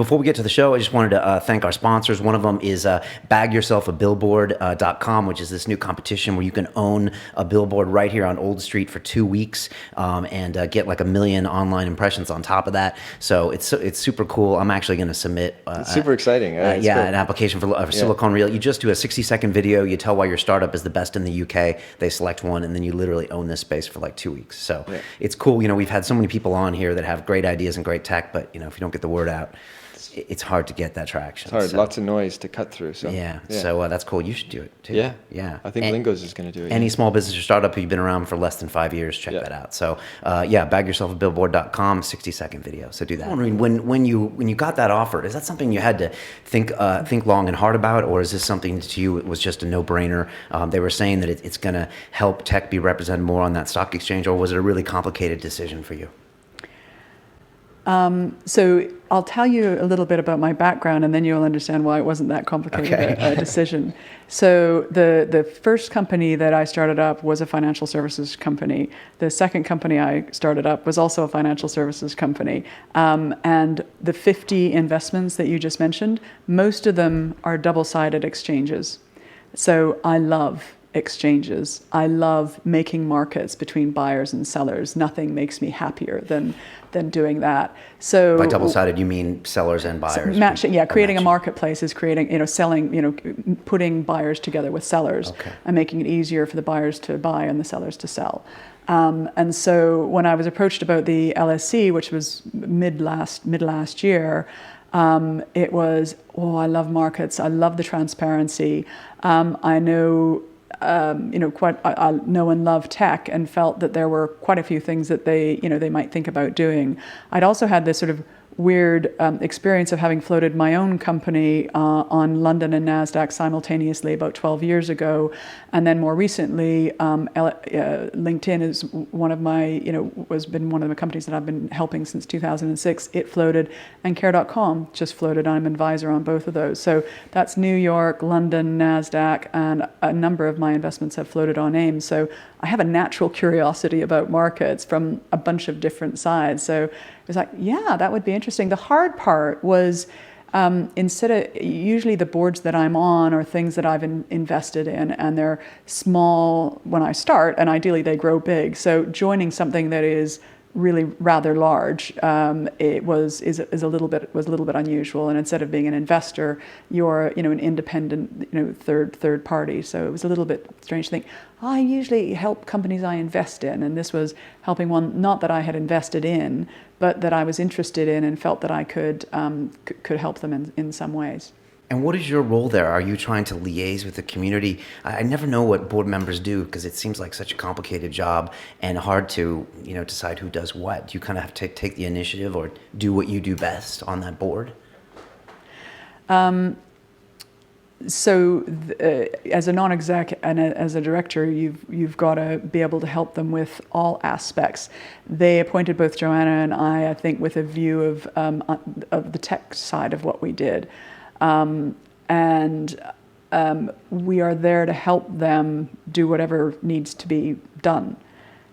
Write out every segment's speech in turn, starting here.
Before we get to the show, I just wanted to thank our sponsors. One of them is bagyourselfabillboard.com, which is this new competition where you can own a billboard right here on Old Street for 2 weeks and get like 1 million online impressions on top of that. So it's super cool. I'm actually going to submit it's super exciting. an application for Silicon Reel. You just do a 60-second video. You tell why your startup is the best in the UK. They select one, and then you literally own this space for like 2 weeks. So it's cool. You know, we've had so many people on here that have great ideas and great tech, but you know, if you don't get the word out, it's hard to get that traction. It's hard. So. Lots of noise to cut through. So So that's cool. You should do it too. Yeah. I think Lingos is going to do it. Any small business or startup who's been around for less than 5 years, check that out. So bagyourselfabillboard.com, 60-second video. So do that. I mean, when you got that offer, is that something you had to think long and hard about, or is this something to you it was just a no-brainer? They were saying that it's going to help tech be represented more on that stock exchange, or was it a really complicated decision for you? So I'll tell you a little bit about my background, and then you'll understand why it wasn't that complicated a decision. So the first company that I started up was a financial services company. The second company I started up was also a financial services company. And the 50 investments that you just mentioned, most of them are double-sided exchanges. So I love exchanges. I love making markets between buyers and sellers. Nothing makes me happier than doing that. So by double-sided, you mean sellers and buyers? Creating a marketplace is creating, selling, putting buyers together with sellers and making it easier for the buyers to buy and the sellers to sell. And so when I was approached about the LSC, which was mid last year, it was, I love markets. I love the transparency. I know. I know and love tech, and felt that there were quite a few things that they might think about doing. I'd also had this sort of weird experience of having floated my own company on London and NASDAQ simultaneously about 12 years ago. And then more recently, LinkedIn is one of my, been one of the companies that I've been helping since 2006. It floated, and Care.com just floated. I'm an advisor on both of those. So that's New York, London, NASDAQ, and a number of my investments have floated on AIM. So I have a natural curiosity about markets from a bunch of different sides. So it was like, that would be interesting. The hard part was instead of usually the boards that I'm on are things that I've invested in, and they're small when I start, and ideally they grow big. So joining something that is really rather large was a little bit unusual. And instead of being an investor, you're an independent third party. So it was a little bit strange to think. I usually help companies I invest in, and this was helping one not that I had invested in, but that I was interested in and felt that I could help them in some ways. And what is your role there? Are you trying to liaise with the community? I never know what board members do, because it seems like such a complicated job and hard to decide who does what. Do you kind of have to take the initiative or do what you do best on that board? So as a non-exec and as a director, you've got to be able to help them with all aspects. They appointed both Joanna and I think, with a view of the tech side of what we did. We are there to help them do whatever needs to be done.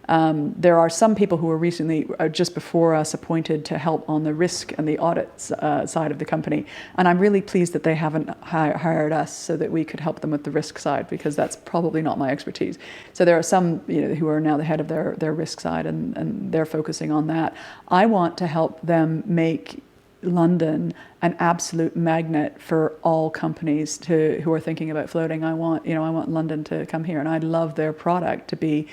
There are some people who were recently, just before us, appointed to help on the risk and the audit side of the company. And I'm really pleased that they haven't hired us so that we could help them with the risk side, because that's probably not my expertise. So there are some who are now the head of their risk side, and they're focusing on that. I want to help them make London an absolute magnet for all companies who are thinking about floating. I want London to come here, and I'd love their product to be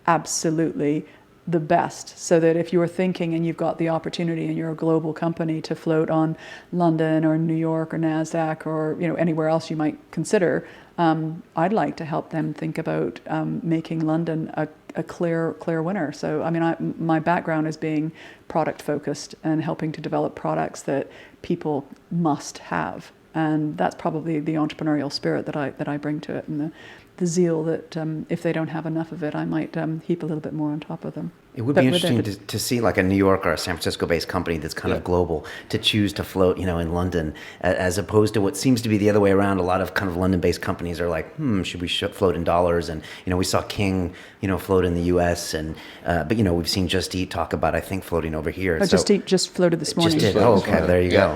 absolutely the best, so that if you're thinking and you've got the opportunity and you're a global company to float on London or New York or NASDAQ or anywhere else you might consider, I'd like to help them think about making London a clear winner. So my background is being product focused and helping to develop products that people must have, and that's probably the entrepreneurial spirit that I bring to it, and the zeal that if they don't have enough of it, I might heap a little bit more on top of them. It would be interesting to see like a New York or a San Francisco-based company that's kind of global to choose to float, in London, as opposed to what seems to be the other way around. A lot of kind of London-based companies are like, should we float in dollars? And we saw King, float in the U.S. and but we've seen Just Eat talk about, I think, floating over here. Just Eat just floated this morning. Just did. Oh, okay. There you go.